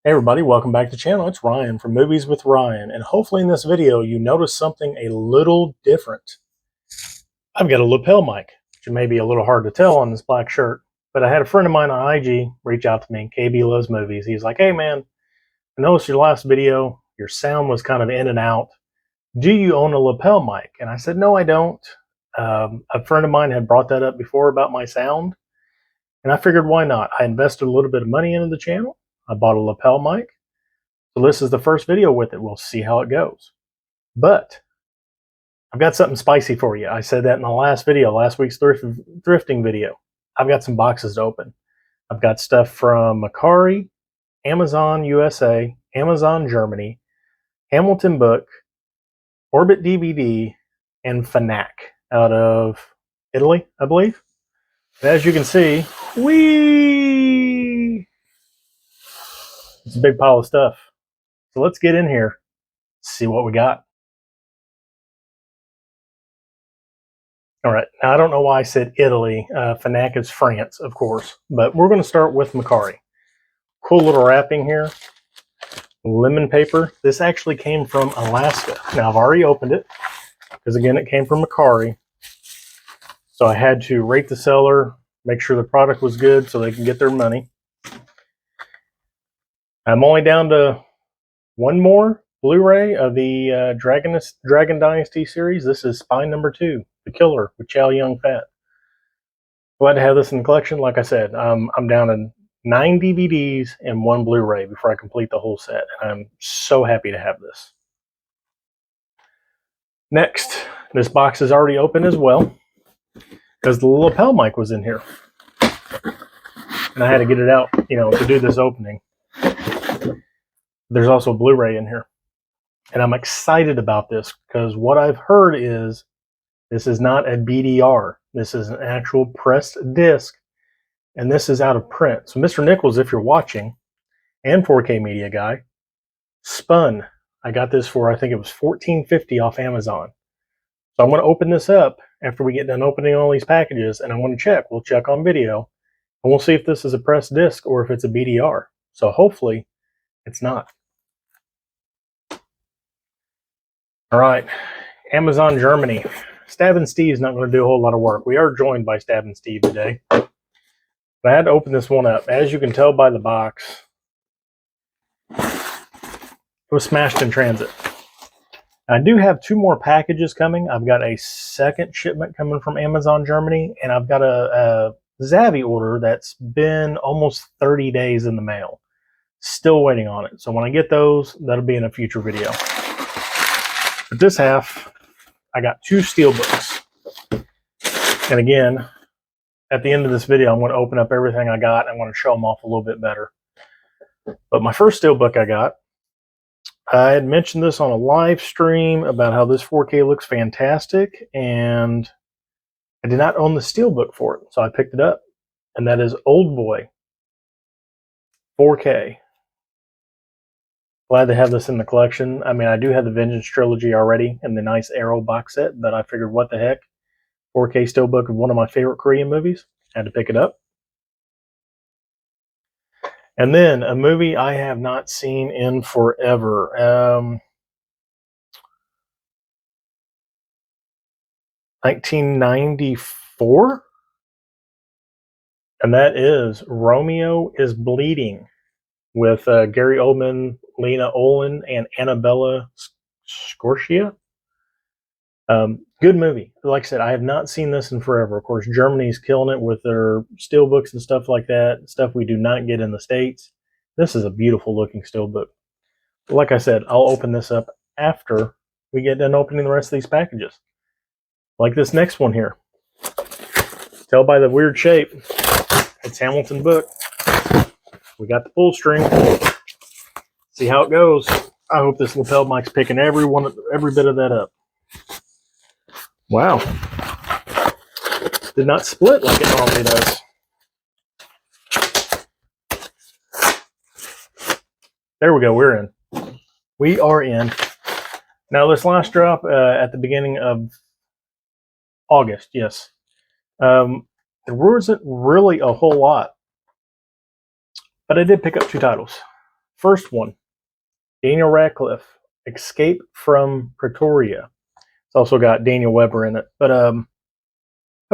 Hey everybody, welcome back to the channel. It's Ryan from Movies with Ryan, and hopefully in this video you notice something a little different. I've got a lapel mic, which may be a little hard to tell on this black shirt, but I had a friend of mine on IG reach out to me. KB loves movies. He's like, hey man, I noticed your last video, your sound was kind of in and out. Do you own a lapel mic? And I said, no, I don't. A friend of mine had brought that up before about my sound, and I figured why not? I invested a little bit of money into the channel. I bought a lapel mic. So this is the first video with it. We'll see how it goes. But I've got something spicy for you. I said that in the last video, last week's thrifting video. I've got some boxes to open. I've got stuff from Macari, Amazon USA, Amazon Germany, Hamilton Book, Orbit DVD, and Fnac out of Italy, I believe. And as you can see, it's a big pile of stuff. So let's get in here, see what we got. All right, now I don't know why I said Italy. Fnac is France, of course, but we're going to start with Macari. Cool little wrapping here. Lemon paper. This actually came from Alaska. Now I've already opened it because again it came from Macari. So I had to rate the seller, make sure the product was good so they can get their money. I'm only down to one more Blu-ray of the Dragon Dynasty series. This is Spy number 2, The Killer with Chow Yun-Fat. Glad to have this in the collection. Like I said, I'm down to 9 DVDs and 1 Blu-ray before I complete the whole set. And I'm so happy to have this. Next, this box is already open as well because the lapel mic was in here. And I had to get it out, to do this opening. There's also a Blu-ray in here. And I'm excited about this because what I've heard is this is not a BDR. This is an actual pressed disc, and this is out of print. So Mr. Nichols, if you're watching, and 4K Media Guy, Spun. I got this for, I think it was $14.50 off Amazon. So I'm going to open this up after we get done opening all these packages, and I'm going to check. We'll check on video, and we'll see if this is a pressed disc or if it's a BDR. So hopefully it's not. All right, Amazon Germany. Stab and Steve's not going to do a whole lot of work. We are joined by Stab and Steve today. But I had to open this one up. As you can tell by the box, it was smashed in transit. I do have 2 more packages coming. I've got a second shipment coming from Amazon Germany, and I've got a Zavvi order that's been almost 30 days in the mail. Still waiting on it. So when I get those, that'll be in a future video. But this half, I got 2 Steelbooks. And again, at the end of this video, I'm going to open up everything I got. I want to show them off a little bit better. But my first Steelbook I had mentioned this on a live stream about how this 4K looks fantastic, and I did not own the Steelbook for it, so I picked it up. And that is Old Boy 4K. Glad to have this in the collection. I mean, I do have the Vengeance trilogy already and the nice Arrow box set, but I figured, what the heck? 4K Steelbook of one of my favorite Korean movies. Had to pick it up. And then a movie I have not seen in forever. 1994? And that is Romeo is Bleeding with Gary Oldman, Lena Olin, and Annabella Scortia. Good movie. Like I said, I have not seen this in forever. Of course, Germany's killing it with their Steelbooks and stuff like that. Stuff we do not get in the States. This is a beautiful looking Steelbook. Like I said, I'll open this up after we get done opening the rest of these packages. Like this next one here. Tell by the weird shape, it's Hamilton Book. We got the pull string. See how it goes. I hope this lapel mic's picking every bit of that up. Wow. Did not split like it normally does. There we go. We're in. We are in. Now this last drop at the beginning of August, yes. There wasn't really a whole lot. But I did pick up 2 titles. First one, Daniel Radcliffe, Escape from Pretoria. It's also got Daniel Webber in it. But I've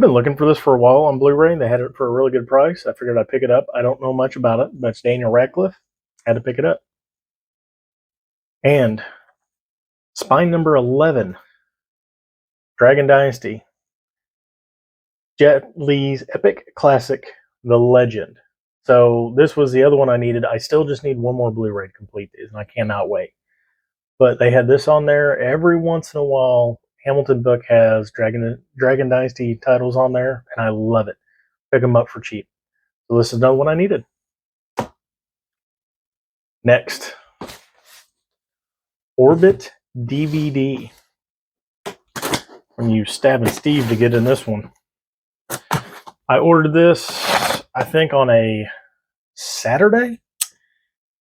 been looking for this for a while on Blu-ray. They had it for a really good price. I figured I'd pick it up. I don't know much about it, but it's Daniel Radcliffe. Had to pick it up. And Spine number 11, Dragon Dynasty. Jet Li's epic classic, The Legend. So this was the other one I needed. I still just need one more Blu-ray to complete these, and I cannot wait. But they had this on there. Every once in a while, Hamilton Book has Dragon Dynasty titles on there, and I love it. Pick them up for cheap. So this is another one I needed. Next, Orbit DVD. When you stabbing Steve to get in this one. I ordered this, I think, on a Saturday,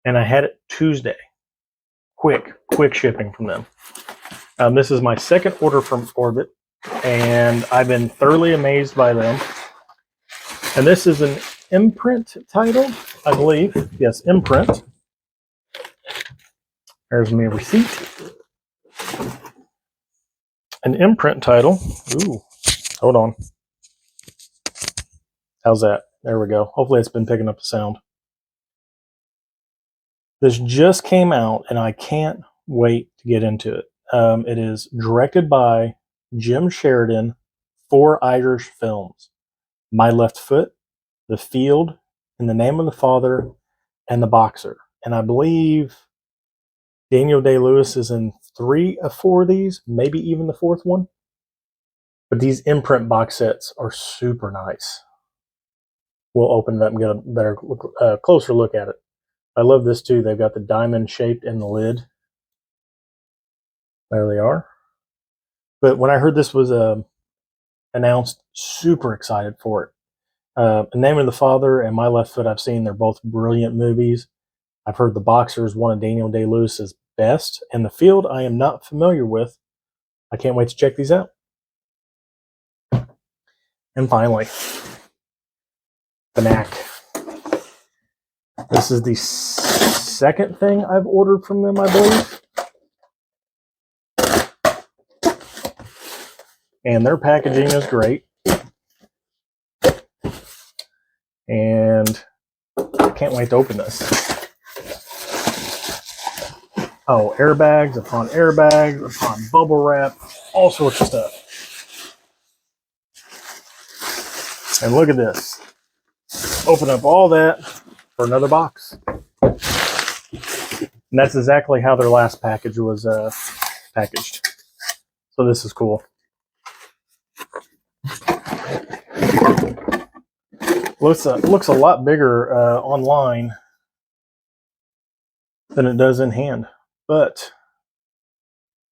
and I had it Tuesday. Quick shipping from them. This is my second order from Orbit, and I've been thoroughly amazed by them. And this is an imprint title, I believe. Yes, imprint. There's my receipt. An imprint title. Ooh, hold on. How's that? There we go. Hopefully it's been picking up the sound. This just came out, and I can't wait to get into it. It is directed by Jim Sheridan for Irish Films. My Left Foot, The Field, In the Name of the Father, and The Boxer. And I believe Daniel Day-Lewis is in 3 or 4 of these, maybe even the 4th one. But these imprint box sets are super nice. We'll open it up and get a better, closer look at it. I love this too. They've got the diamond shaped in the lid. There they are. But when I heard this was announced, super excited for it. The Name of the Father and My Left Foot I've seen. They're both brilliant movies. I've heard The Boxer is one of Daniel Day-Lewis's best. And The Field I am not familiar with. I can't wait to check these out. And finally, the Knack. This is the second thing I've ordered from them, I believe. And their packaging is great. And I can't wait to open this. Oh, airbags upon bubble wrap, all sorts of stuff. And look at this. Open up all that for another box. And that's exactly how their last package was packaged. So this is cool. Looks a lot bigger online than it does in hand. But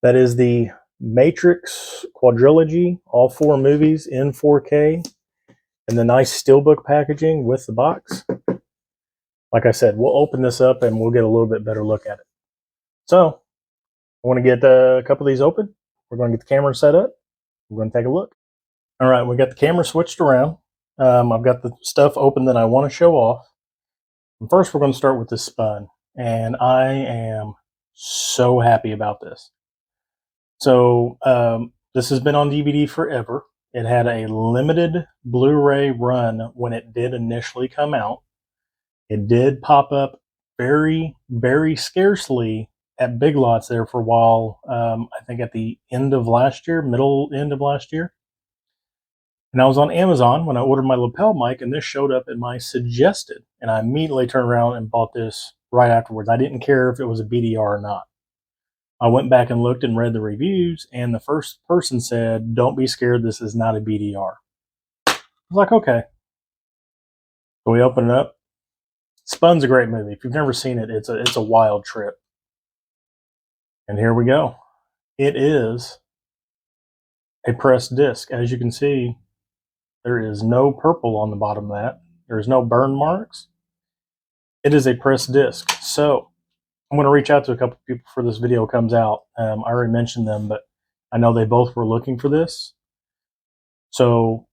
that is the Matrix quadrilogy, all 4 movies in 4K. And the nice Steelbook packaging with the box. Like I said, we'll open this up and we'll get a little bit better look at it. So, I want to get a couple of these open. We're going to get the camera set up. We're going to take a look. All right, we got the camera switched around. I've got the stuff open that I want to show off. And first, we're going to start with this spun. And I am so happy about this. So, this has been on DVD forever. It had a limited Blu-ray run when it did initially come out. It did pop up very, very scarcely at Big Lots there for a while. I think at the end of last year, middle end of last year. And I was on Amazon when I ordered my lapel mic, and this showed up in my suggested. And I immediately turned around and bought this right afterwards. I didn't care if it was a BDR or not. I went back and looked and read the reviews, and the first person said, "Don't be scared, this is not a BDR." I was like, okay. So we open it up. Spun's a great movie. If you've never seen it, it's a wild trip. And here we go. It is a pressed disc. As you can see, there is no purple on the bottom of that. There's no burn marks. It is a pressed disc. So I'm going to reach out to a couple of people before this video comes out. I already mentioned them, but I know they both were looking for this. So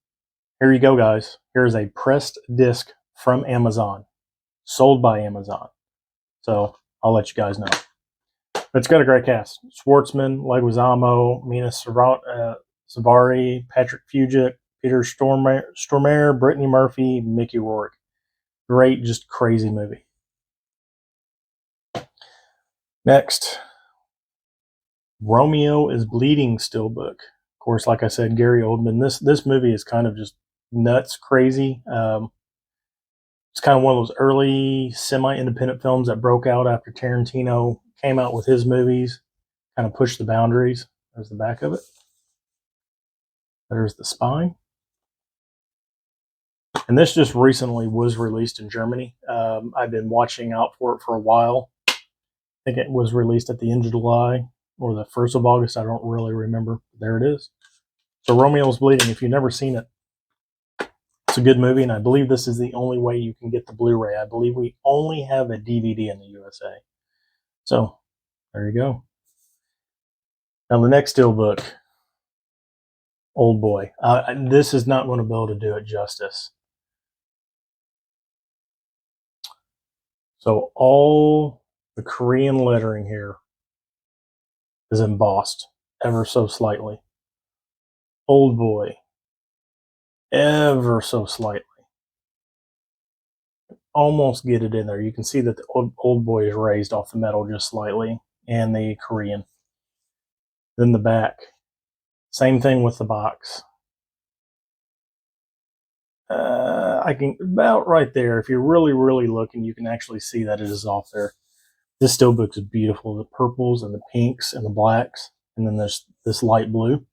here you go, guys. Here's a pressed disc from Amazon, sold by Amazon. So I'll let you guys know. But it's got a great cast. Schwartzman, Leguizamo, Mina Savari, Patrick Fugit, Peter Stormare, Brittany Murphy, Mickey Rourke. Great, just crazy movie. Next, Romeo is Bleeding Steelbook. Of course, like I said, Gary Oldman. This movie is kind of just nuts, crazy. It's kind of one of those early semi-independent films that broke out after Tarantino came out with his movies, kind of pushed the boundaries. There's the back of it. There's the spine. And this just recently was released in Germany. I've been watching out for it for a while. I think it was released at the end of July or the 1st of August. I don't really remember. There it is. So Romeo's Bleeding. If you've never seen it, it's a good movie, and I believe this is the only way you can get the Blu-ray. I believe we only have a DVD in the USA. So there you go. Now the next Steelbook, Old Boy. This is not going to be able to do it justice. So all the Korean lettering here is embossed ever so slightly. Old Boy, ever so slightly. Almost get it in there. You can see that the old Boy is raised off the metal just slightly, and the Korean. Then the back. Same thing with the box. I can, about right there, if you're really, really looking, you can actually see that it is off there. This Steelbook is beautiful. The purples and the pinks and the blacks. And then there's this light blue.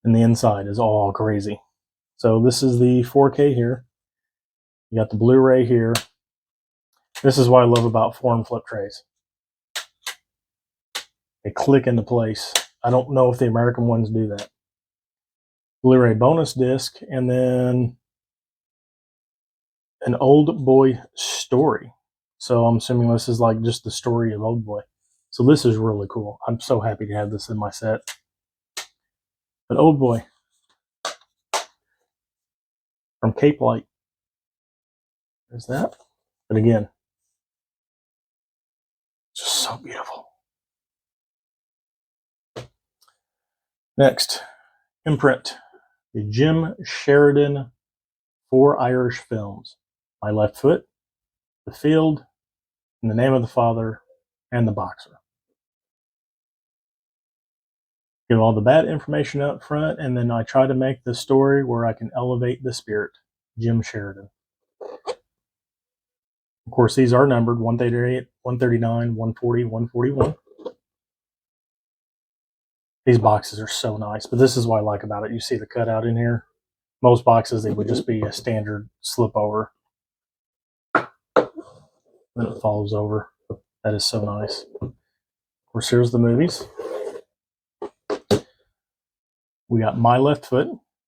And the inside is all crazy. So this is the 4K here. You got the Blu-ray here. This is what I love about foreign flip trays. They click into place. I don't know if the American ones do that. Blu-ray bonus disc, and then an Old Boy story. So I'm assuming this is like just the story of Old Boy. So this is really cool. I'm so happy to have this in my set. But Old Boy from Cape Light. There's that. But again, just so beautiful. Next, imprint. The Jim Sheridan 4 Irish films. My Left Foot, The Field, In the Name of the Father, and The Boxer. Give all the bad information up front, and then I try to make the story where I can elevate the spirit. Jim Sheridan. Of course, these are numbered 138, 139, 140, 141. These boxes are so nice, but this is what I like about it. You see the cutout in here. Most boxes, they would just be a standard slip over. Then it follows over. That is so nice. Of course, here's the movies. We got My Left Foot,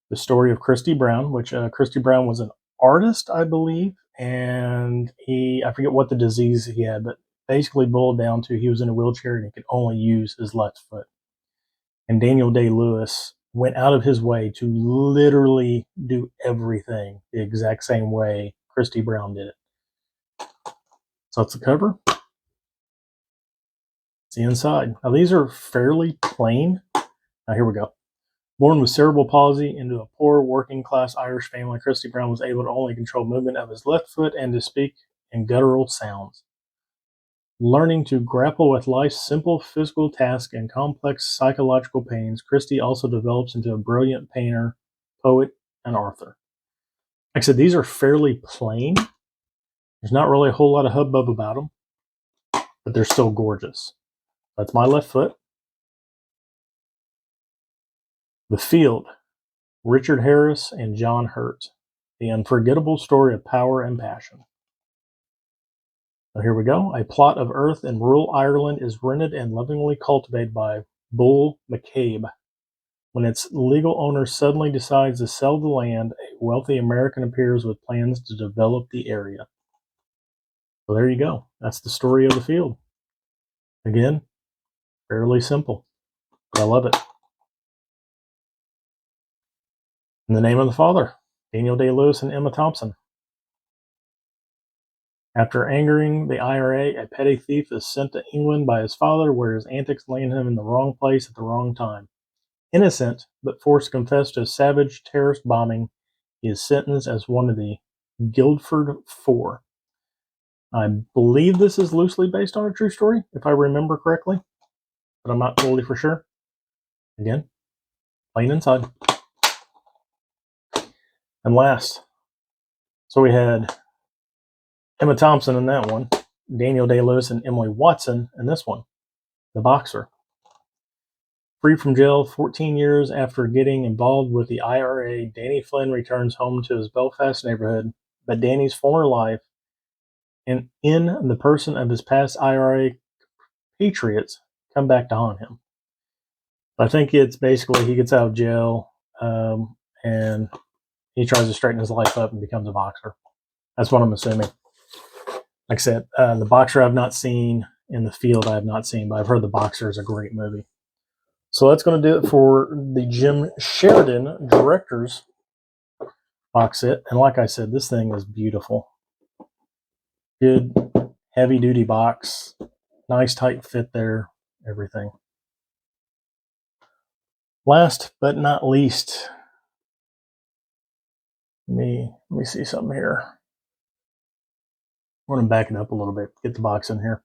the story of Christy Brown, which Christy Brown was an artist, I believe, and I forget what the disease he had, but basically boiled down to he was in a wheelchair and he could only use his left foot. And Daniel Day-Lewis went out of his way to literally do everything the exact same way Christy Brown did it. So that's the cover. It's the inside. Now these are fairly plain. Now here we go. Born with cerebral palsy into a poor working-class Irish family, Christy Brown was able to only control movement of his left foot and to speak in guttural sounds. Learning to grapple with life's simple physical tasks and complex psychological pains, Christy also develops into a brilliant painter, poet, and author. Like I said, these are fairly plain. There's not really a whole lot of hubbub about them, but they're still gorgeous. That's My Left Foot. The Field, Richard Harris and John Hurt. The unforgettable story of power and passion. So here we go. A plot of earth in rural Ireland is rented and lovingly cultivated by Bull McCabe. When its legal owner suddenly decides to sell the land, a wealthy American appears with plans to develop the area. So there you go. That's the story of The Field. Again, fairly simple, but I love it. In the Name of the Father, Daniel Day-Lewis and Emma Thompson. After angering the IRA, a petty thief is sent to England by his father, where his antics land him in the wrong place at the wrong time. Innocent, but forced to confess to a savage terrorist bombing, he is sentenced as one of the Guildford Four. I believe this is loosely based on a true story, if I remember correctly, but I'm not totally for sure. Again, plain inside. And last, so we had Emma Thompson in that one, Daniel Day-Lewis and Emily Watson in this one, The Boxer. Free from jail 14 years after getting involved with the IRA, Danny Flynn returns home to his Belfast neighborhood, but Danny's former life, and in the person of his past IRA patriots, come back to haunt him. I think it's basically he gets out of jail and he tries to straighten his life up and becomes a boxer. That's what I'm assuming. Like I said, The Boxer I've not seen, In the Field I have not seen, but I've heard The Boxer is a great movie. So that's going to do it for the Jim Sheridan Director's box set. And like I said, this thing is beautiful. Good, heavy-duty box. Nice, tight fit there. Everything. Last but not least, let me see something here. I'm going to back it up a little bit. Get the box in here.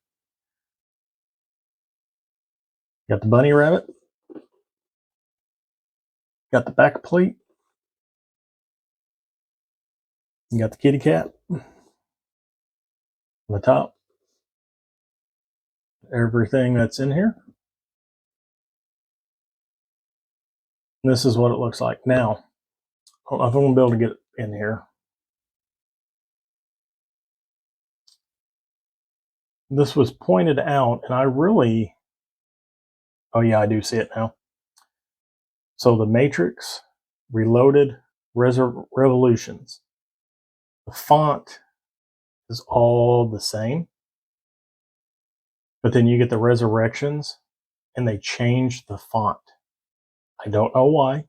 Got the bunny rabbit. Got the back plate. You got the kitty cat on the top. Everything that's in here. And this is what it looks like. Now, I don't know if I'm going to be able to get it in here. This was pointed out, and I really... Oh, yeah, I do see it now. So the Matrix, Reloaded, Revolutions. The font is all the same. But then you get the Resurrections, and they change the font. I don't know why.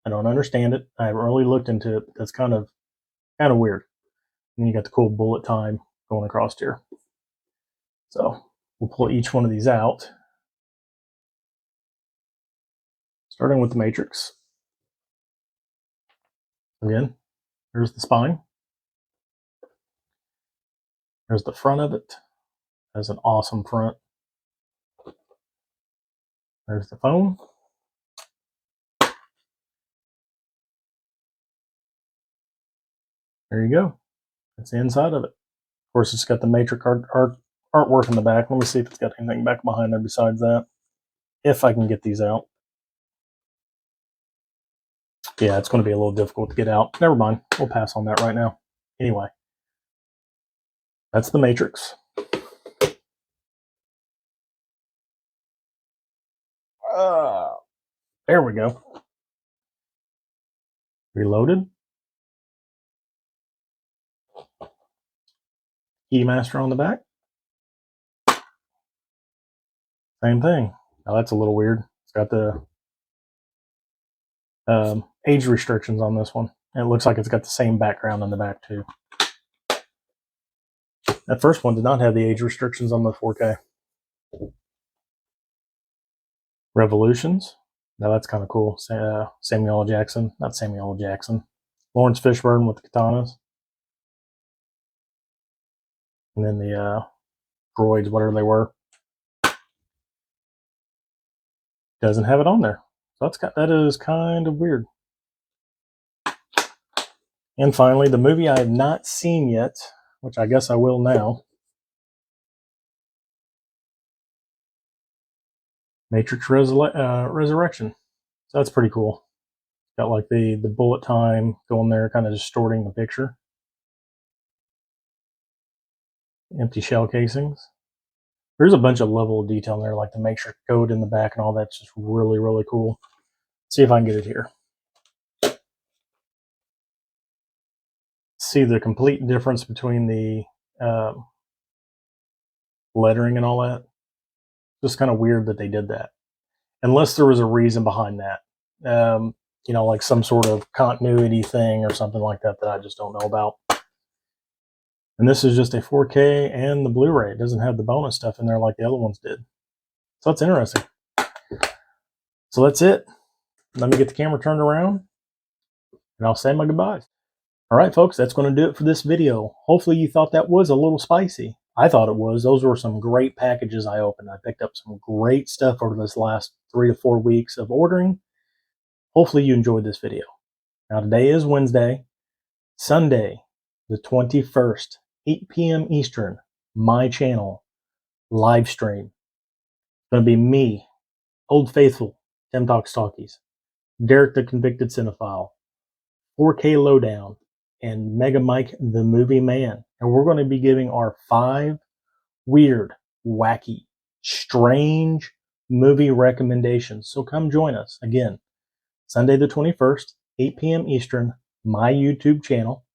I don't understand it. I haven't really looked into it, but that's kind of weird. And you got the cool bullet time going across here. So we'll pull each one of these out. Starting with the Matrix. Again, there's the spine. There's the front of it. There's an awesome front. There's the phone. There you go. That's the inside of it. Of course, it's got the Matrix artwork in the back. Let me see if it's got anything back behind there besides that. If I can get these out. Yeah, it's going to be a little difficult to get out. Never mind. We'll pass on that right now. Anyway, that's the Matrix. There we go. Reloaded. Keymaster on the back. Same thing. Now that's a little weird. It's got the age restrictions on this one. And it looks like it's got the same background on the back too. That first one did not have the age restrictions on the 4K. Revolutions. Now that's kind of cool. Samuel L. Jackson. Not Samuel L. Jackson. Lawrence Fishburne with the katanas. And then the droids, whatever they were. Doesn't have it on there. So that is kind of weird. And finally, the movie I have not seen yet, which I guess I will now. Matrix Resurrection. So that's pretty cool. Got like the bullet time going there, kind of distorting the picture. Empty shell casings. There's a bunch of level of detail in there, like the Matrix code in the back and all that's just really, really cool. Let's see if I can get it here. See the complete difference between the lettering and all that. Just kind of weird that they did that. Unless there was a reason behind that. You know, like some sort of continuity thing or something like that that I just don't know about. And this is just a 4K and the Blu-ray. It doesn't have the bonus stuff in there like the other ones did. So that's interesting. So that's it. Let me get the camera turned around and I'll say my goodbyes. All right, folks, that's going to do it for this video. Hopefully you thought that was a little spicy. I thought it was. Those were some great packages I opened. I picked up some great stuff over this last 3 to 4 weeks of ordering. Hopefully you enjoyed this video. Now today is Wednesday, Sunday, the 21st, 8 p.m. Eastern, my channel, live stream. It's going to be me, Old Faithful, Tim Talks Talkies, Derek the Convicted Cinephile, 4K Lowdown, and Mega Mike the Movie Man. And we're going to be giving our 5 weird, wacky, strange movie recommendations. So come join us. Again, Sunday the 21st, 8 p.m. Eastern, my YouTube channel.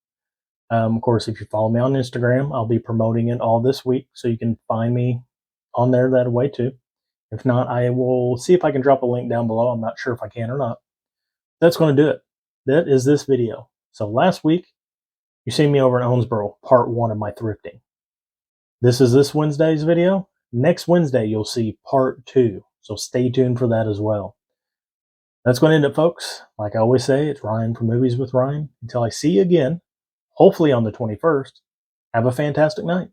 Of course, if you follow me on Instagram, I'll be promoting it all this week, so you can find me on there that way too. If not, I will see if I can drop a link down below. I'm not sure if I can or not. That's going to do it. That is this video. So last week, you see me over in Owensboro, part 1 of my thrifting. This is this Wednesday's video. Next Wednesday, you'll see part 2. So stay tuned for that as well. That's going to end it, folks. Like I always say, it's Ryan from Movies with Ryan. Until I see you again, hopefully on the 21st, have a fantastic night.